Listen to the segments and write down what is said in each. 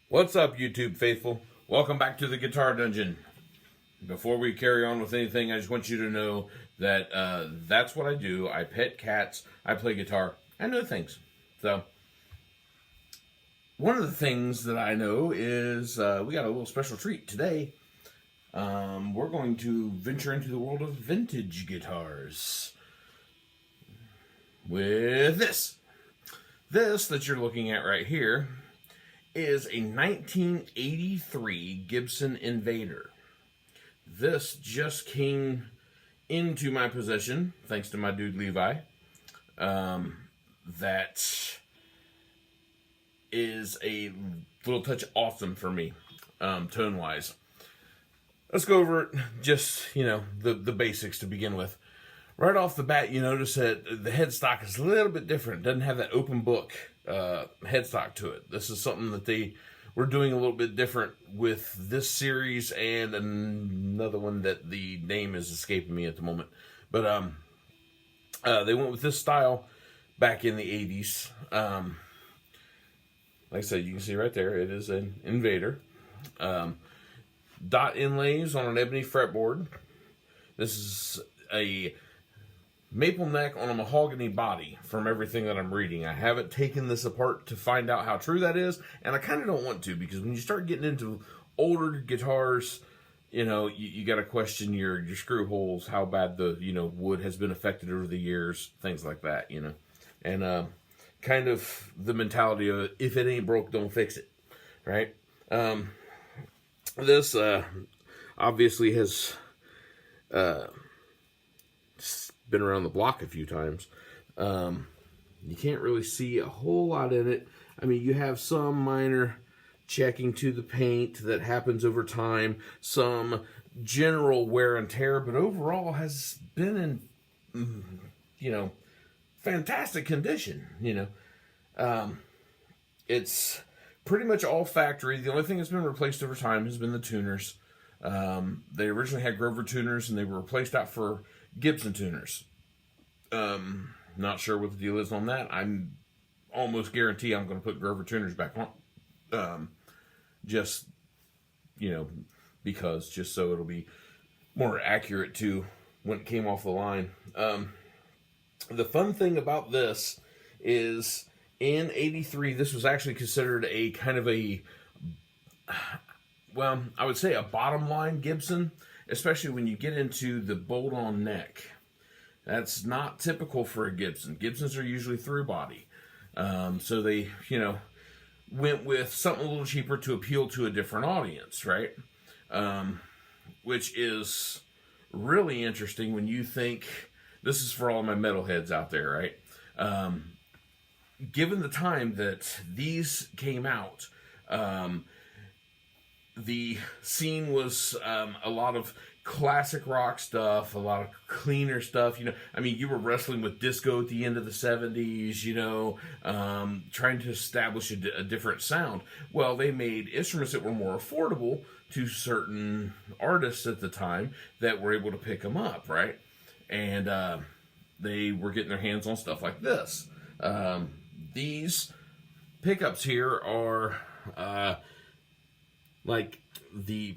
What's up, YouTube faithful? Welcome back to the Guitar Dungeon. Before we carry on with anything, I just want you to know that that's what I do. I pet cats, I play guitar, I know things. So, one of the things that I know is we got a little special treat today. We're going to venture into the world of vintage guitars with this. This that you're looking at right here is a 1983 Gibson Invader. This just came into my possession, thanks to my dude Levi. That is a little touch awesome for me, tone-wise. Let's go over it, just, the basics to begin with. Right off the bat, you notice that the headstock is a little bit different. It doesn't have that open book headstock to it. This is something that they were doing a little bit different with this series and another one that the name is escaping me at the moment. But they went with this style back in the 80s. Like I said, you can see right there, it is an Invader. Dot inlays on an ebony fretboard. This is a maple neck on a mahogany body from everything that I'm reading. I haven't taken this apart to find out how true that is, and I kind of don't want to, because when you start getting into older guitars, you got to question your screw holes, how bad the wood has been affected over the years, things like that, and kind of the mentality of if it ain't broke, don't fix it, right? This obviously has been around the block a few times. You can't really see a whole lot in it. I mean, you have some minor checking to the paint that happens over time, some general wear and tear, but overall has been in, fantastic condition, It's pretty much all factory. The only thing that's been replaced over time has been the tuners. They originally had Grover tuners, and they were replaced out for Gibson tuners. Not sure what the deal is on that. I'm almost guarantee I'm going to put Grover tuners back on. Just so it'll be more accurate to when it came off the line. The fun thing about this is in 83, this was actually considered a kind of I would say a bottom line Gibson, especially when you get into the bolt-on neck. That's not typical for a Gibson. Gibsons are usually through body. So they, went with something a little cheaper to appeal to a different audience, right? Which is really interesting when you think, this is for all my metalheads out there, right? Given the time that these came out, the scene was a lot of classic rock stuff, a lot of cleaner stuff. You were wrestling with disco at the end of the 70s, trying to establish a different sound. Well, they made instruments that were more affordable to certain artists at the time that were able to pick them up, right? And they were getting their hands on stuff like this. These pickups here are like the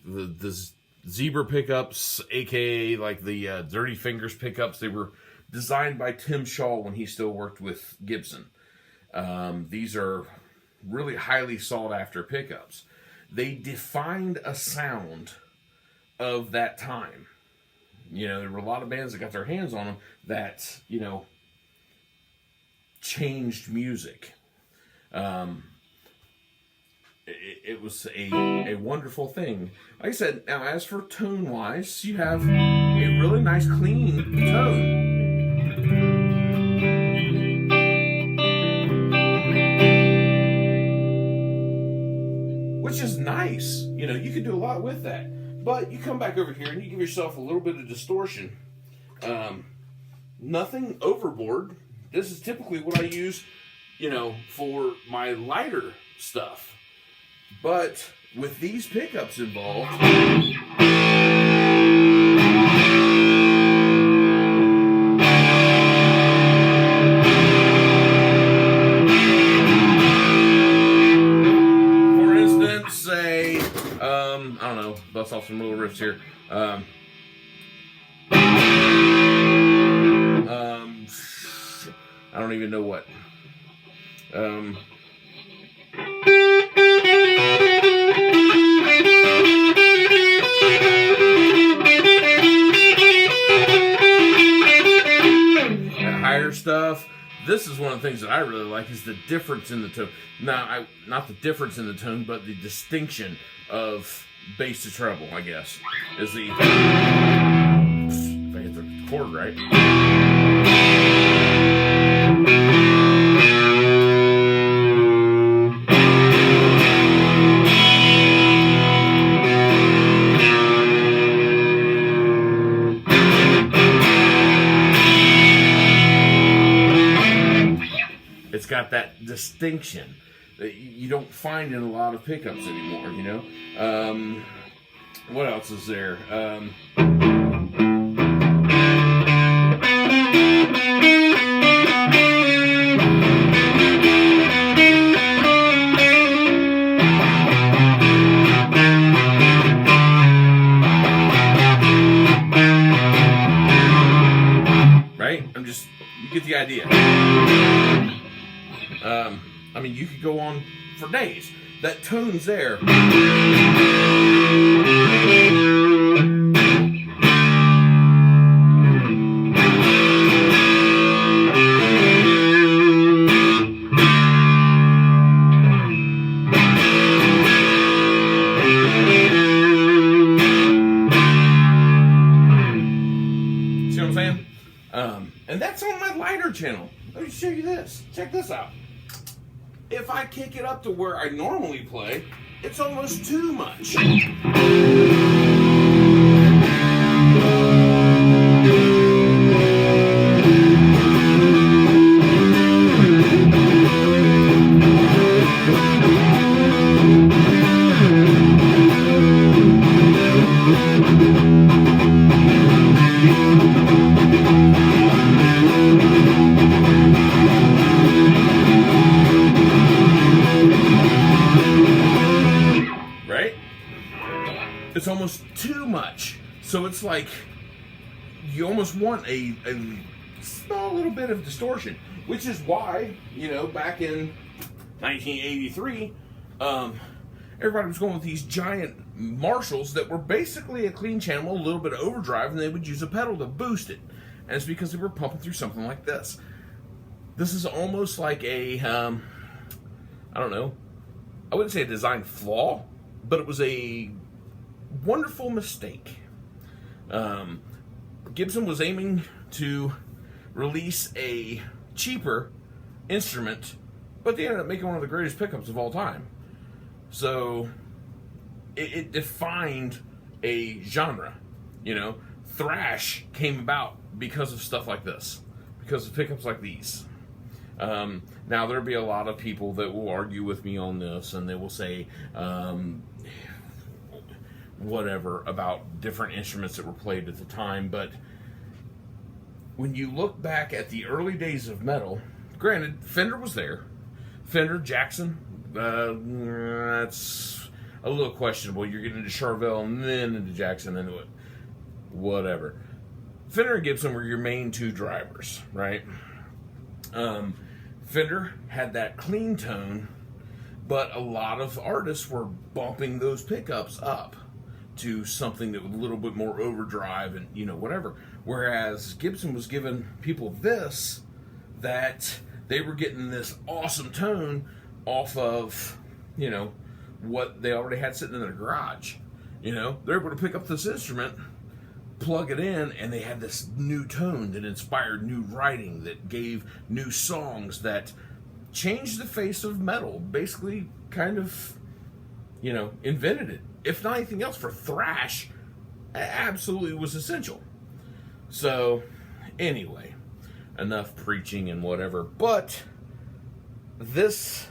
zebra pickups, aka like the Dirty Fingers pickups. They were designed by Tim Shaw when he still worked with Gibson. These are really highly sought after pickups. They defined a sound of that time. There were a lot of bands that got their hands on them that, changed music. It was a wonderful thing. Like I said, now as for tone-wise, you have a really nice clean tone. Which is nice. You can do a lot with that. But you come back over here and you give yourself a little bit of distortion. Nothing overboard. This is typically what I use, for my lighter stuff. But with these pickups involved, for instance, I don't know, bust off some little riffs here. I don't even know what. Higher stuff. This is one of the things that I really like is the difference in the tone. Now, not the difference in the tone, but the distinction of bass to treble, I guess, is the. If I hit the chord right. It's got that distinction that you don't find in a lot of pickups anymore, you know? What else is there? Right? You get the idea. I mean, you could go on for days. That tone's there. See what I'm saying? And that's on my lighter channel. Let me show you this. Check this out. If I kick it up to where I normally play, it's almost too much. It's almost too much. So it's like you almost want a small little bit of distortion, which is why, you know, back in 1983, everybody was going with these giant Marshalls that were basically a clean channel, a little bit of overdrive, and they would use a pedal to boost it. And it's because they were pumping through something like this. This is almost like a, I don't know, I wouldn't say a design flaw, but it was a wonderful mistake. Gibson was aiming to release a cheaper instrument, but they ended up making one of the greatest pickups of all time. So it defined a genre. You know, thrash came about because of stuff like this, because of pickups like these. Now there'll be a lot of people that will argue with me on this, and they will say whatever about different instruments that were played at the time, but when you look back at the early days of metal, granted, Fender was there. Fender, Jackson, that's a little questionable. You're getting into Charvel and then into Jackson and into it. Whatever. Fender and Gibson were your main two drivers, right? Fender had that clean tone, but a lot of artists were bumping those pickups up to something that was a little bit more overdrive and, you know, whatever. Whereas Gibson was giving people this, that they were getting this awesome tone off of, you know, what they already had sitting in their garage. You know, they're able to pick up this instrument, plug it in, and they had this new tone that inspired new writing, that gave new songs, that changed the face of metal. Basically, kind of, you know, invented it. If not anything else, for thrash, absolutely was essential. So, anyway, enough preaching and whatever. But this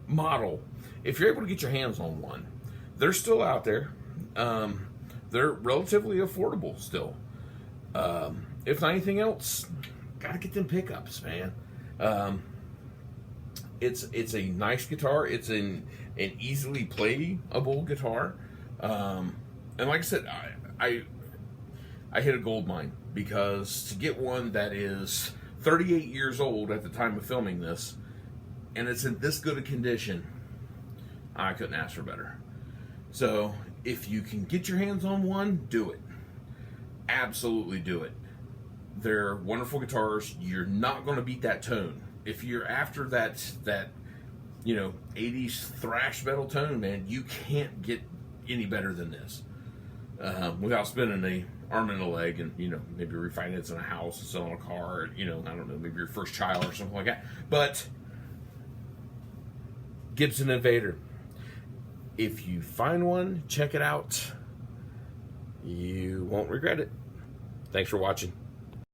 model, if you're able to get your hands on one, they're still out there. They're relatively affordable still. If not anything else, gotta get them pickups, man. It's a nice guitar. It's an easily playable guitar. And like I said, I hit a gold mine, because to get one that is 38 years old at the time of filming this, and it's in this good a condition, I couldn't ask for better. So if you can get your hands on one, do it. Absolutely do it. They're wonderful guitars. You're not going to beat that tone. If you're after that 80s thrash metal tone, man, you can't get any better than this. Without spending the arm and a leg and, maybe refinancing a house and selling a car, I don't know, maybe your first child or something like that. But Gibson Invader, if you find one, check it out. You won't regret it. Thanks for watching.